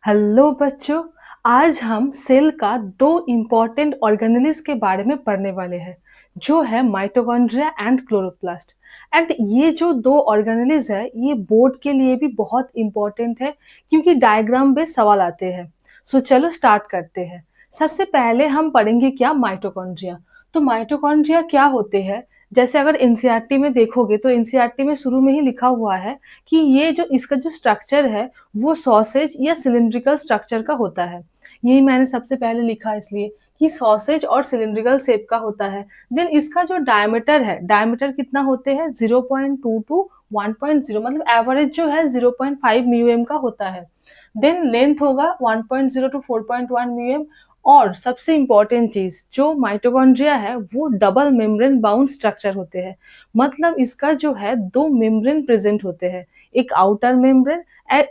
Hello बच्चों। आज हम सेल का दो इम्पोर्टेंट ऑर्गेनेल्स के बारे में पढ़ने वाले हैं, जो है माइटोकॉन्ड्रिया एंड क्लोरोप्लास्ट। एंड ये जो दो ऑर्गेनेल्स है ये बोर्ड के लिए भी बहुत इम्पोर्टेंट है, क्योंकि डायग्राम बेस्ड सवाल आते हैं। सो चलो स्टार्ट करते हैं। सबसे पहले हम पढ़ेंगे क्या माइटोकॉन्ड्रिया। तो माइटोकॉन्ड्रिया क्या होते हैं, जैसे अगर एनसीईआरटी में देखोगे तो एनसीईआरटी में शुरू में ही लिखा हुआ है कि ये जो इसका जो स्ट्रक्चर है वो सॉसेज या सिलिंड्रिकल स्ट्रक्चर का होता है। यही मैंने सबसे पहले लिखा इसलिए कि सॉसेज और सिलिंड्रिकल शेप का होता है। देन इसका जो डायमीटर है, डायमीटर कितना होते हैं 0.2 टू 1.0, मतलब एवरेज जो है 0.5 म्यूएम का होता है। देन लेंथ होगा 1.0 टू 4.1 म्यूएम। और सबसे इंपॉर्टेंट चीज, जो माइटोकॉन्ड्रिया है वो डबल मेम्ब्रेन बाउंड स्ट्रक्चर होते हैं। मतलब इसका जो है दो मेम्ब्रेन प्रेजेंट होते हैं, एक आउटर मेम्ब्रेन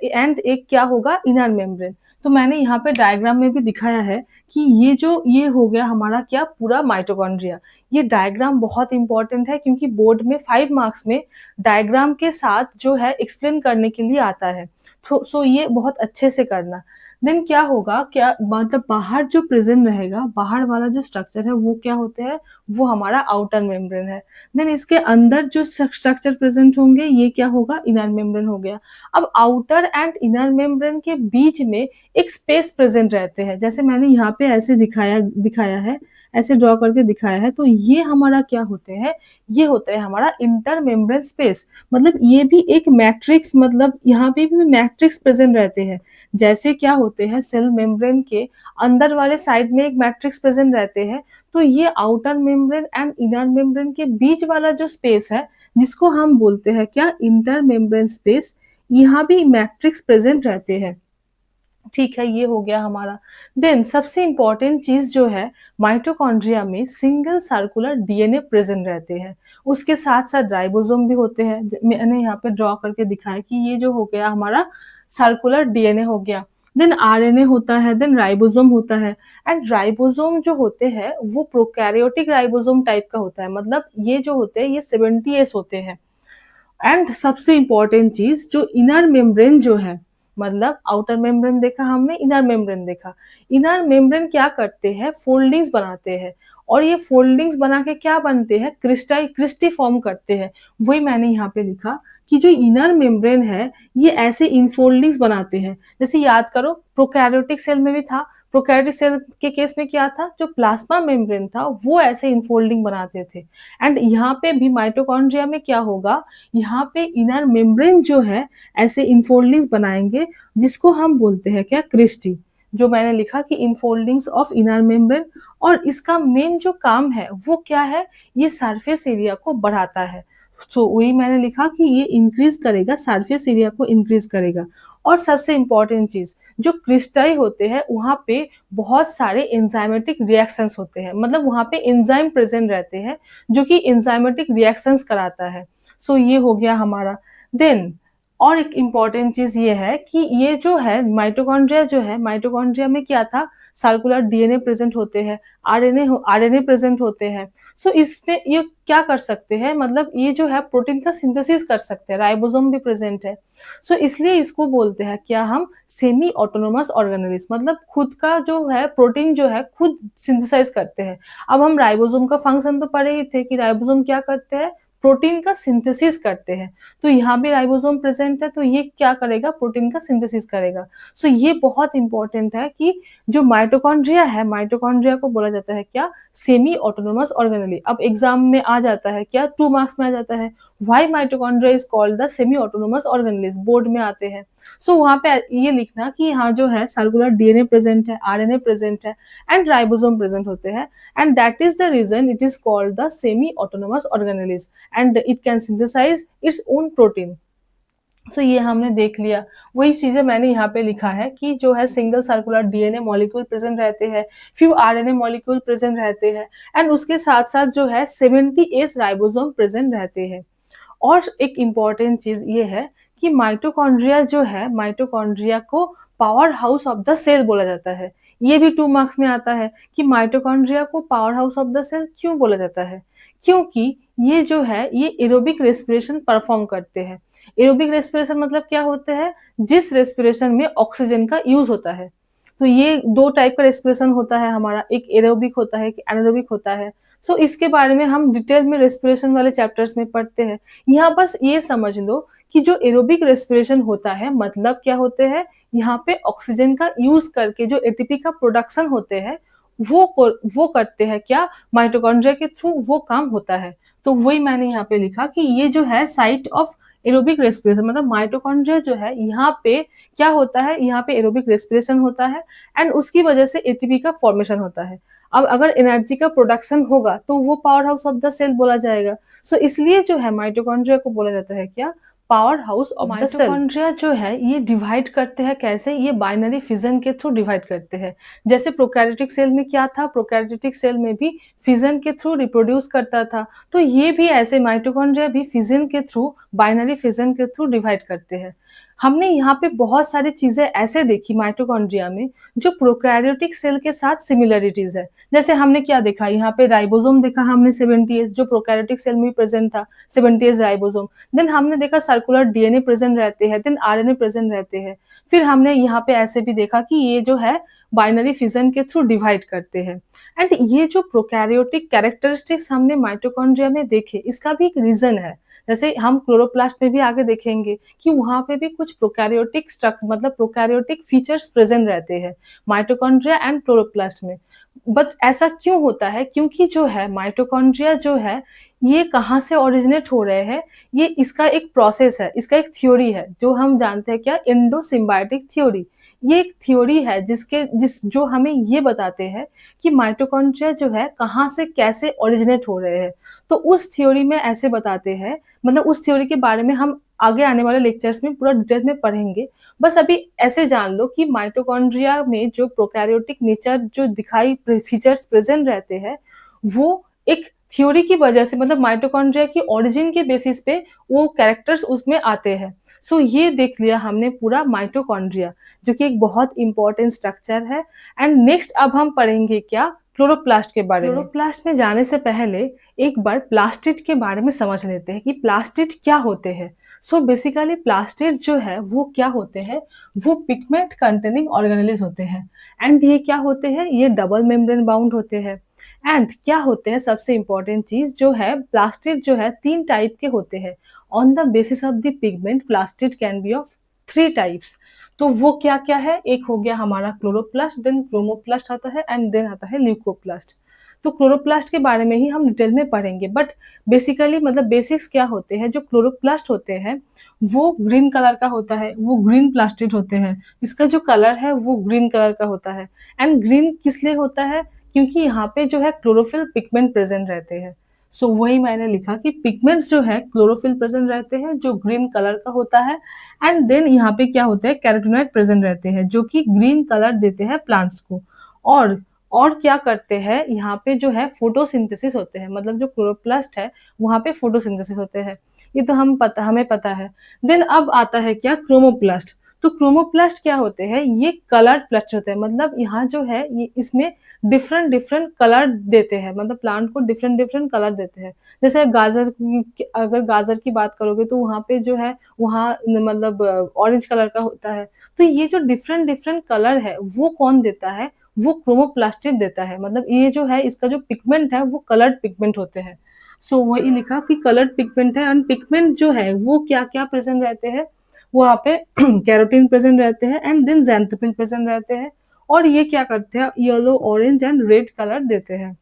एंड एक क्या होगा, इनर मेम्ब्रेन। तो मैंने यहाँ पे डायग्राम में भी दिखाया है कि ये हो गया हमारा क्या, पूरा माइटोकॉन्ड्रिया। ये डायग्राम बहुत इंपॉर्टेंट है, क्योंकि बोर्ड में 5 मार्क्स में डायग्राम के साथ जो है एक्सप्लेन करने के लिए आता है। तो सो ये बहुत अच्छे से करना। देन क्या होगा, क्या मतलब बाहर जो प्रेजेंट रहेगा, बाहर वाला जो स्ट्रक्चर है वो क्या होते हैं, वो हमारा आउटर मेम्ब्रेन है। देन इसके अंदर जो स्ट्रक्चर प्रेजेंट होंगे ये क्या होगा, इनर मेम्ब्रेन हो गया। अब आउटर एंड इनर मेम्ब्रेन के बीच में एक स्पेस प्रेजेंट रहते हैं, जैसे मैंने यहाँ पे ऐसे दिखाया दिखाया है, ऐसे ड्रॉ करके दिखाया है। तो ये हमारा क्या होते हैं, ये होता है हमारा इंटर मेम्ब्रेन स्पेस। मतलब ये भी एक मैट्रिक्स, मतलब यहाँ पे भी मैट्रिक्स प्रेजेंट रहते हैं। जैसे क्या होते हैं, सेल मेम्ब्रेन के अंदर वाले साइड में एक मैट्रिक्स प्रेजेंट रहते हैं, तो ये outer membrane and inner membrane के बीच वाला जो स्पेस है, जिसको हम बोलते हैं क्या, इंटर मेम्ब्रेन स्पेस, यहाँ भी मैट्रिक्स प्रेजेंट रहते हैं। ठीक है, ये हो गया हमारा। देन सबसे इंपॉर्टेंट चीज जो है, माइटोकॉन्ड्रिया में सिंगल सर्कुलर डीएनए प्रेजेंट रहते हैं। उसके साथ साथ राइबोसोम भी होते हैं। मैंने यहाँ पे ड्रॉ करके दिखाया कि ये जो हो गया हमारा सर्कुलर डीएनए हो गया। देन आरएनए होता है, देन राइबोसोम होता है। एंड राइबोसोम जो होते हैं वो प्रोकैरियोटिक राइबोसोम टाइप का होता है, मतलब ये जो होते हैं ये 70S होते हैं। एंड सबसे इंपॉर्टेंट चीज, जो इनर मेम्ब्रेन जो है, मतलब आउटर मेम्ब्रेन देखा हमने, इनर मेम्ब्रेन देखा। इनर मेम्ब्रेन क्या करते हैं, फोल्डिंग्स बनाते हैं। और ये फोल्डिंग्स बना के क्या बनते हैं, क्रिस्टी फॉर्म करते हैं। वही मैंने यहाँ पे लिखा कि जो इनर मेम्ब्रेन है ये ऐसे इनफोल्डिंग्स बनाते हैं। जैसे याद करो, प्रोकैरियोटिक सेल में भी था। प्रोकैरियोटिक सेल के केस में क्या था, जो प्लाज्मा मेम्ब्रेन था वो ऐसे इनफोल्डिंग बनाते थे। एंड यहाँ पे भी माइटोकॉन्ड्रिया में क्या होगा, यहाँ पे इनर मेम्ब्रेन जो है ऐसे इनफोल्डिंग्स बनाएंगे, जिसको हम बोलते हैं क्या, क्रिस्टी। जो मैंने लिखा कि इनफोल्डिंग्स ऑफ इनर मेम्ब्रेन। और इसका मेन जो काम है वो क्या है, ये सरफेस एरिया को बढ़ाता है। तो वही मैंने लिखा कि ये इंक्रीज करेगा, सरफेस एरिया को इंक्रीज करेगा। और सबसे इंपॉर्टेंट चीज, जो क्रिस्टाई होते हैं वहां पे बहुत सारे एंजाइमेटिक रिएक्शंस होते हैं, मतलब वहां पे एंजाइम प्रेजेंट रहते हैं जो कि एंजाइमेटिक रिएक्शंस कराता है। सो ये हो गया हमारा। देन और एक इम्पॉर्टेंट चीज ये है कि ये जो है माइटोकॉन्ड्रिया जो है, माइटोकॉन्ड्रिया में क्या था, सर्कुलर डीएनए प्रेजेंट होते हैं, आरएनए प्रेजेंट होते हैं। सो इसमें ये क्या कर सकते हैं, मतलब ये जो है प्रोटीन का सिंथेसिस कर सकते हैं, राइबोसोम भी प्रेजेंट है। सो इसलिए इसको बोलते हैं क्या हम, सेमी ऑटोनोमस ऑर्गेनेल्स, मतलब खुद का जो है प्रोटीन जो है खुद सिंथेसाइज करते हैं। अब हम राइबोसोम का फंक्शन तो पढ़े ही थे कि राइबोसोम क्या करते हैं, प्रोटीन का सिंथेसिस करते हैं। तो यहाँ भी राइबोसोम प्रेजेंट है, तो ये क्या करेगा, प्रोटीन का सिंथेसिस करेगा। सो ये बहुत इंपॉर्टेंट है कि जो माइटोकॉन्ड्रिया है, माइटोकॉन्ड्रिया को बोला जाता है क्या, सेमी ऑटोनोमस ऑर्गेनेली। अब एग्जाम में आ जाता है क्या, 2 मार्क्स में आ जाता है, why mitochondria is called the semi autonomous organelles, board में आते हैं। सो वहां पे ये लिखना कि यहाँ जो है सर्कुलर डीएनए प्रेजेंट है, आरएनए प्रेजेंट है एंड राइबोसोम प्रेजेंट होते हैं। and that is the reason it is called the semi-autonomous organelles and it can synthesize its own protein. सो ये हमने देख लिया। वही चीजें मैंने यहाँ पे लिखा है कि जो है single circular DNA molecule present रहते हैं, फ्यू आरएनए मॉलिक्यूल प्रेजेंट रहते हैं एंड उसके साथ साथ जो है 70S राइबोसोम प्रेजेंट रहते हैं। और एक इम्पॉर्टेंट चीज ये है कि माइटोकॉन्ड्रिया जो है, माइटोकॉन्ड्रिया को power house of the cell बोला जाता है। ये भी 2 मार्क्स में आता है कि माइटोकॉन्ड्रिया को power house of the cell क्यों बोला जाता है, क्योंकि ये जो है ये एरोबिक रेस्पिरेशन परफॉर्म करते हैं। एरोबिक रेस्पिरेशन मतलब क्या होता है, जिस रेस्पिरेशन में ऑक्सीजन का यूज होता है। तो ये दो टाइप का रेस्पिरेशन होता है हमारा, एक एरोबिक होता है, एक एनारोबिक होता है। सो इसके बारे में हम डिटेल में रेस्पिरेशन वाले चैप्टर्स में पढ़ते हैं। यहाँ बस ये समझ लो कि जो एरोबिक रेस्पिरेशन होता है मतलब क्या होते हैं, यहाँ पे ऑक्सीजन का यूज करके जो एटीपी का प्रोडक्शन होते हैं वो करते हैं क्या, माइटोकॉन्ड्रिया के थ्रू वो काम होता है। तो वही मैंने यहाँ पे लिखा कि ये जो है साइट ऑफ एरोबिक रेस्पिरेशन, मतलब माइटोकॉन्ड्रिया जो है यहाँ पे क्या होता है, यहाँ पे एरोबिक रेस्पिरेशन होता है एंड उसकी वजह से एटीपी का फॉर्मेशन होता है। अब अगर एनर्जी का प्रोडक्शन होगा तो वो power house of the cell बोला जाएगा। सो इसलिए जो है माइटोकॉन्ड्रिया को बोला जाता है क्या, power house of the cell. Mitochondria जो है ये डिवाइड करते हैं कैसे, ये बाइनरी फिजन के थ्रू डिवाइड करते हैं। जैसे प्रोकैरियोटिक सेल में क्या था, प्रोकैरियोटिक सेल में भी फिजन के थ्रू रिप्रोड्यूस करता था, तो ये भी ऐसे माइटोकॉन्ड्रिया भी फिजन के थ्रू, बाइनरी फिजन के थ्रू डिवाइड करते हैं। हमने यहाँ पे बहुत सारी चीजें ऐसे देखी माइटोकॉन्ड्रिया में जो प्रोकैरियोटिक सेल के साथ सिमिलरिटीज है। जैसे हमने क्या देखा, यहाँ पे राइबोसोम देखा हमने 70S, जो प्रोकैरियोटिक सेल में प्रेजेंट था, 70S राइबोसोम। देन हमने देखा सर्कुलर डीएनए प्रेजेंट रहते हैं, देन आरएनए प्रेजेंट रहते हैं। फिर हमने यहाँ पे ऐसे भी देखा कि ये जो है बाइनरी फिजन के थ्रू डिवाइड करते हैं। एंड ये जो प्रोकैरियोटिक कैरेक्टरिस्टिक्स हमने माइटोकॉन्ड्रिया में देखे, इसका भी एक रीजन है। जैसे हम क्लोरोप्लास्ट में भी आगे देखेंगे कि वहां पे भी कुछ प्रोकैरियोटिक मतलब प्रोकैरियोटिक फीचर्स प्रेजेंट रहते हैं माइटोकॉन्ड्रिया एंड क्लोरोप्लास्ट में। बट ऐसा क्यों होता है, क्योंकि जो है माइटोकॉन्ड्रिया जो है ये कहाँ से ओरिजिनेट हो रहे हैं, ये इसका एक प्रोसेस है, इसका एक थ्योरी है जो हम जानते हैं क्या, एंडोसिम्बायोटिक थ्योरी। ये एक थ्योरी है जो हमें ये बताते हैं कि माइटोकॉन्ड्रिया जो है कहाँ से कैसे ओरिजिनेट हो रहे हैं। तो उस थ्योरी में ऐसे बताते हैं, मतलब उस थ्योरी के बारे में हम आगे आने वाले लेक्चर्स में पूरा डिटेल में पढ़ेंगे। बस अभी ऐसे जान लो कि माइटोकॉन्ड्रिया में जो प्रोकैरियोटिक नेचर जो दिखाई फीचर्स प्रेजेंट रहते हैं, वो एक थ्योरी की वजह से, मतलब माइटोकॉन्ड्रिया की ओरिजिन के बेसिस पे वो कैरेक्टर्स उसमें आते हैं। सो ये देख लिया हमने पूरा माइटोकॉन्ड्रिया, जो कि एक बहुत इंपॉर्टेंट स्ट्रक्चर है। एंड नेक्स्ट अब हम पढ़ेंगे क्या, क्लोरोप्लास्ट के बारे में। क्लोरोप्लास्ट में जाने से पहले एक बार प्लास्टिड के बारे में समझ लेते हैं कि प्लास्टिड क्या होते हैं। सो बेसिकली प्लास्टिड जो है वो क्या होते हैं, वो पिगमेंट कंटेनिंग ऑर्गेनेल्स होते हैं। एंड ये क्या होते हैं, ये डबल मेम्ब्रेन बाउंड होते हैं। एंड क्या होते हैं, सबसे इंपॉर्टेंट चीज जो है, प्लास्टिड जो है 3 टाइप के होते हैं। On the basis of the pigment plastid can be of 3 types. तो वो क्या क्या है, एक हो गया हमारा क्लोरोप्लास्ट, देन क्रोमोप्लास्ट आता है एंड देन आता है ल्यूकोप्लास्ट। तो क्लोरोप्लास्ट के बारे में ही हम डिटेल में पढ़ेंगे, बट बेसिकली मतलब बेसिक्स क्या होते हैं, जो क्लोरोप्लास्ट होते हैं वो ग्रीन कलर का होता है, वो ग्रीन प्लास्टिड होते हैं। इसका जो कलर है वो ग्रीन कलर का होता है। एंड ग्रीन किस लिए होता है, क्योंकि यहाँ पे जो है क्लोरोफिल पिगमेंट प्रेजेंट रहते हैं। सो वही मैंने लिखा कि पिगमेंट्स जो है क्लोरोफिल प्रेजेंट रहते हैं जो ग्रीन कलर का होता है। एंड देन यहाँ पे क्या होता है, कैरोटीनॉइड प्रेजेंट रहते हैं जो कि ग्रीन कलर देते हैं प्लांट्स को। और और क्या करते हैं, यहाँ पे जो है फोटोसिंथेसिस होते हैं, मतलब जो क्लोरोप्लास्ट है वहां पे फोटोसिंथेसिस होते हैं। ये तो हमें पता है। देन अब आता है क्या, क्रोमोप्लास्ट। तो क्रोमोप्लास्ट क्या होते हैं, ये कलर्ड प्लास्ट होते हैं, मतलब यहाँ जो है ये इसमें डिफरेंट डिफरेंट कलर देते हैं, मतलब प्लांट को डिफरेंट डिफरेंट कलर देते हैं। जैसे अगर गाजर की बात करोगे तो वहाँ पे जो है वहाँ मतलब ऑरेंज कलर का होता है। तो ये जो डिफरेंट डिफरेंट कलर है वो कौन देता है, वो क्रोमोप्लास्टिड देता है। मतलब ये जो है इसका जो पिगमेंट है वो कलर्ड पिगमेंट होते हैं। सो वही लिखा कि कलर्ड पिगमेंट है। एंड पिगमेंट जो है वो क्या क्या प्रेजेंट रहते हैं, वहाँ पे कैरोटीन प्रेजेंट रहते हैं एंड देन ज़ैंथोफिल प्रेजेंट रहते हैं। और ये क्या करते हैं, yellow orange and red colour देते हैं।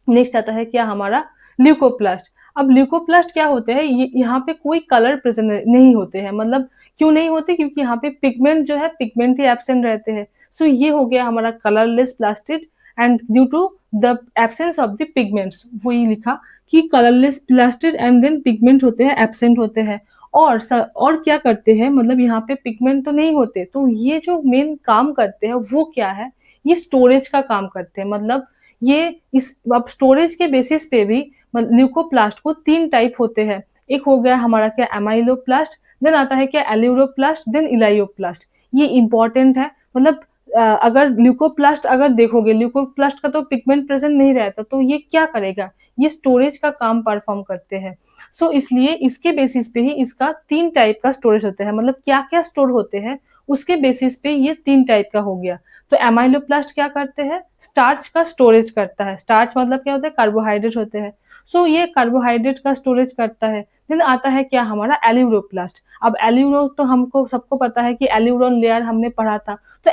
नेक्स्ट आता है क्या हमारा, ल्यूकोप्लास्ट। अब ल्यूकोप्लास्ट क्या होते हैं, ये यहाँ पे कोई कलर प्रेजेंट नहीं होते हैं। मतलब क्यों नहीं होते, क्योंकि यहाँ पे पिगमेंट जो है पिगमेंट ही एब्सेंट रहते हैं। सो ये हो गया हमारा colourless plastid and due to the absence of the pigments. वही लिखा कि colourless plastid and then pigment होते हैं, एब्सेंट होते हैं। और क्या करते हैं, मतलब यहाँ पे पिगमेंट तो नहीं होते, तो ये जो मेन काम करते हैं वो क्या है, ये स्टोरेज का काम करते हैं। मतलब ये इस अब स्टोरेज के बेसिस पे भी ल्यूकोप्लास्ट को 3 टाइप होते हैं। एक हो गया हमारा क्या, एमाइलोप्लास्ट, देन आता है क्या एल्यूरोप्लास्ट, देन इलायोप्लास्ट। ये इंपॉर्टेंट है। मतलब अगर ल्यूकोप्लास्ट अगर देखोगे, ल्यूकोप्लास्ट का तो पिगमेंट प्रेजेंट नहीं रहता, तो ये क्या करेगा, ये स्टोरेज का काम परफॉर्म करते हैं। सो इसलिए इसके बेसिस पे ही इसका 3 टाइप का स्टोरेज होता है, मतलब क्या-क्या स्टोर होते हैं, उसके बेसिस पे ये 3 टाइप का हो गया। तो एमाइलोप्लास्ट क्या करते हैं? स्टार्च का स्टोरेज करता है। स्टार्च मतलब क्या होता है? कार्बोहाइड्रेट होते हैं। सो ये कार्बोहाइड्रेट का स्टोरेज करता है। देन आता है क्या हमारा एल्यूरोप्लास्ट। अब एल्यूरो तो हमको सबको पता है कि एल्यूरोन लेयर हमने पढ़ा था। तो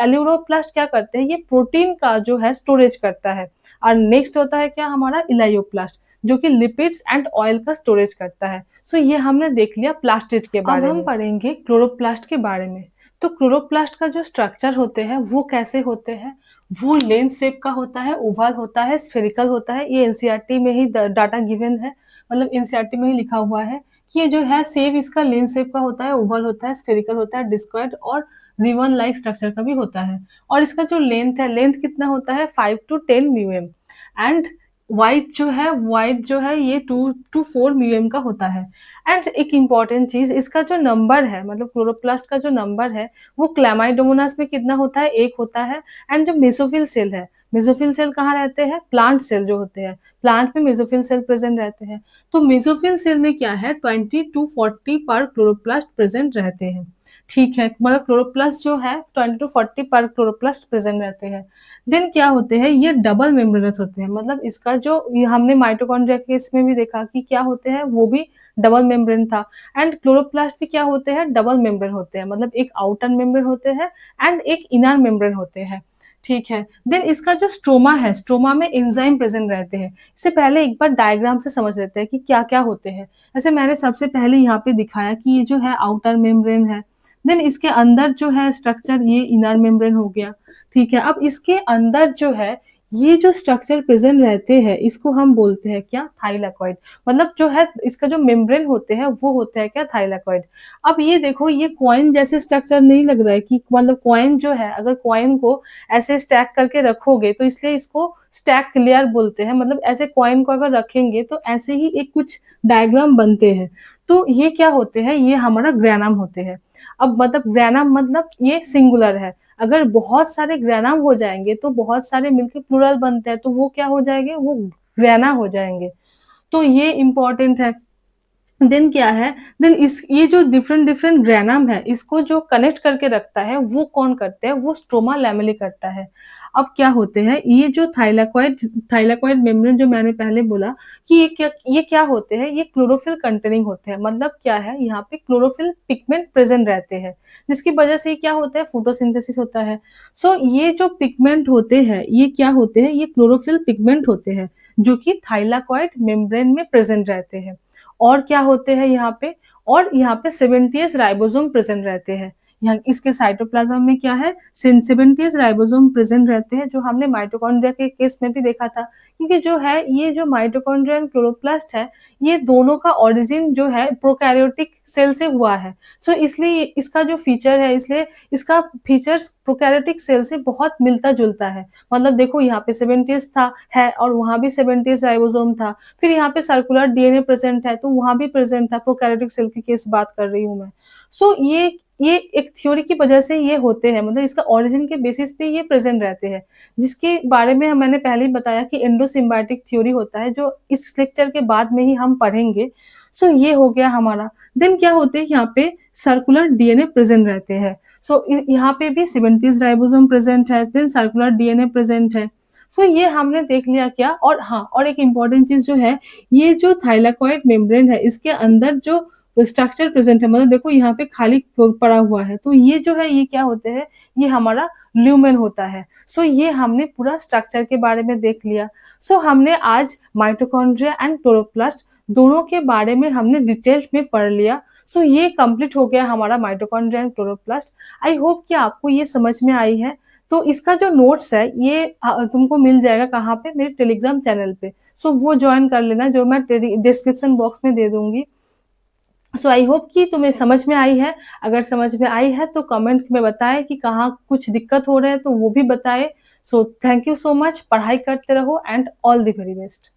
एल्यूरोप्लास्ट क्या करते हैं? ये प्रोटीन का जो है स्टोरेज करता है। और नेक्स्ट होता है क्या हमारा? इलायोप्लास्ट, जो कि लिपिड्स एंड ऑयल का स्टोरेज करता है। सो ये हमने देख लिया प्लास्टिड के बारे में। अब हम पढ़ेंगे क्लोरोप्लास्ट के बारे में। तो क्लोरोप्लास्ट का जो स्ट्रक्चर होते हैं वो कैसे होते हैं? वो लेंस शेप का होता है, ओवल होता है, स्फेरिकल होता है। ये एनसीईआरटी में ही डाटा गिवन है, मतलब एनसीईआरटी में ही लिखा हुआ है कि ये जो है सेव इसका लेंस शेप का होता है, ओवल होता है, स्फेरिकल होता है, डिस्क्वायड और रिबन लाइक स्ट्रक्चर का भी होता है। और इसका जो लेंथ है, लेंथ कितना होता है? 5 टू 10 म्यूएम एंड वाइड जो है ये 2 टू 4 म्यूएम का होता है। एंड एक इम्पॉर्टेंट चीज़, इसका जो नंबर है, मतलब क्लोरोप्लास्ट का जो नंबर है, वो क्लामाइडोमोनास में कितना होता है? 1 होता है। एंड जो मेसोफिल सेल है, मेसोफिल सेल कहाँ रहते हैं? प्लांट सेल जो होते हैं, प्लांट में मेसोफिल सेल प्रेजेंट रहते हैं। तो मेसोफिल सेल में क्या है? 20 टू 40 पर क्लोरोप्लास्ट प्रेजेंट रहते हैं। ठीक है, मतलब क्लोरोप्लास्ट जो है 20 टू 40 पर क्लोरोप्लास्ट प्रेजेंट रहते हैं। देन क्या होते हैं? ये डबल मेम्ब्रेनस होते हैं, मतलब इसका जो ये हमने माइटोकॉन्ड्रिया के इसमें भी देखा कि क्या होते हैं, वो भी डबल मेम्ब्रेन था। एंड क्लोरोप्लास्ट भी क्या होते हैं? डबल मेम्ब्रेन होते हैं, मतलब एक आउटर मेम्ब्रेन होते हैं एंड एक इनर मेम्ब्रेन होते हैं। ठीक है, देन इसका जो स्ट्रोमा है, स्ट्रोमा में एंजाइम प्रेजेंट रहते हैं। इससे पहले एक बार डायग्राम से समझ लेते हैं कि क्या-क्या होते हैं। जैसे मैंने सबसे पहले यहाँ पे दिखाया कि ये जो है आउटर मेम्ब्रेन है, देन इसके अंदर जो है स्ट्रक्चर ये इनर मेम्ब्रेन हो गया। ठीक है, अब इसके अंदर जो है ये जो स्ट्रक्चर प्रेजेंट रहते हैं, इसको हम बोलते हैं क्या? थाइलाकॉइड। मतलब जो है इसका जो मेम्ब्रेन होते हैं वो होते हैं क्या? थाइलाकॉइड। अब ये देखो, ये कॉइन जैसे स्ट्रक्चर नहीं लग रहा है कि मतलब कॉइन जो है, अगर कॉइन को ऐसे स्टैक करके रखोगे तो इसलिए इसको स्टैक लेयर बोलते हैं। मतलब ऐसे कॉइन को अगर रखेंगे तो ऐसे ही एक कुछ डायग्राम बनते हैं। तो ये क्या होते हैं? ये हमारा ग्रेनाम होते हैं। अब मतलब ग्रेनाम मतलब ये सिंगुलर है। अगर बहुत सारे ग्रेनाम हो जाएँगे तो बहुत सारे मिलके प्लूरल बनते हैं, तो वो क्या हो जाएँगे? वो ग्रेना हो जाएँगे। तो ये इम्पोर्टेंट है। देन क्या है? देन इस ये जो डिफरेंट-डिफरेंट ग्रेनम है, इसको जो कनेक्ट करके रखता है, वो कौन करते हैं? वो स्ट्रोमा लैमेले करता है। अब क्या होते हैं? ये जो थाइलाकॉइड मेम्ब्रेन जो मैंने पहले बोला कि ये क्या होते हैं? ये क्लोरोफिल कंटेनिंग होते हैं। मतलब क्या है? यहाँ पे क्लोरोफिल पिगमेंट प्रेज़ेंट रहते हैं, जिसकी वजह से क्या होता है? फोटोसिंथेसिस होता है। सो ये जो पिगमेंट होते हैं, ये क्या होते हैं? ये क्लोरोफिल पिगमेंट होते हैं, जो कि थाइलाकॉइड मेम्ब्रेन में प्रेज़ेंट रहते हैं। और क्या होते हैं यहाँ पे? और यहाँ पे 70th राइबोसोम प्रेज़ेंट रहते हैं। यहाँ इसके साइटोप्लाज़्म में क्या है? 70th राइबोसोम प्रेज़ेंट रहते हैं, जो हमने माइटोकॉन्ड्रिया के केस में भी देखा था। क्योंकि जो है, ये जो माइटोकॉन्ड्रिया एंड क्लोरोप्लास्ट है, ये दोनों का ओरिजिन जो है प्रोकैरियोटिक सेल से हुआ है। सो इसलिए इसका जो फीचर है, इसलिए इसका फीचर्स प्रोकैरियोटिक सेल से बहुत मिलता-जुलता है। मतलब देखो, यहाँ पे 70th था है और वहाँ भी 70th राइबोसोम था। फिर यहाँ पे सर्कुलर डीएनए प्रेज़ेंट है, तो वहाँ भी प्रेज़ेंट था, प्रोकैरियोटिक सेल की केस बात कर रही हूँ मैं। सो ये एक थ्योरी की वजह से ये होते हैं, मतलब इसका ओरिजिन के बेसिस पे ये प्रेज़ेंट रहते हैं, जिसके बारे में मैंने पहले ही बताया कि एंडोसिम्बायोटिक थ्योरी होता है, जो इस लेक्चर के बाद में ही हम पढ़ेंगे। सो ये हो गया हमारा। देन क्या होते हैं, यहाँ पे सर्कुलर डीएनए प्रेज़ेंट रहते हैं। सो यहाँ पे भी 70th राइबोसोम प्रेज़ेंट है, देन सर्कुलर डीएनए प्रेज़ेंट है। सो ये हमने देख लिया क्या। और हाँ, और एक इम्पोर्टेंट चीज़ जो है, ये जो थाइलाकॉइड मेम्ब्रेन है, इसके अंदर जो स्ट्रक्चर प्रेज़ेंट है, मतलब देखो यहाँ पे खाली पड़ा हुआ है, तो ये जो है, ये क्या होते हैं? ये हमारा ल्यूमेन होता है। सो ये हमने पूरा स्ट्रक्चर के बारे में देख लिया। सो हमने आज माइटोकॉन्ड्रिया एंड क्लोरोप्लास्ट दोनों के बारे में हमने डिटेल में पढ़ लिया। सो ये कंप्लीट हो गया हमारा mitochondria and chloroplast. I hope कि आपको ये समझ में आई है। तो इसका जो नोट्स है, ये तुमको मिल जाएगा कहाँ पे? मेरे टेलीग्राम चैनल पे। सो वो जॉइन कर लेना, जो मैं डिस्क्रिप्शन बॉक्स में दे दूँगी। सो आई होप कि तुम्हें समझ में आई है। अगर समझ में आई है तो कमेंट में बताएँ कि कहाँ कुछ दिक्कत हो रहा है, तो वो भी बताएँ। So thank you so much. पढ़ाई करते रहो and all the very best.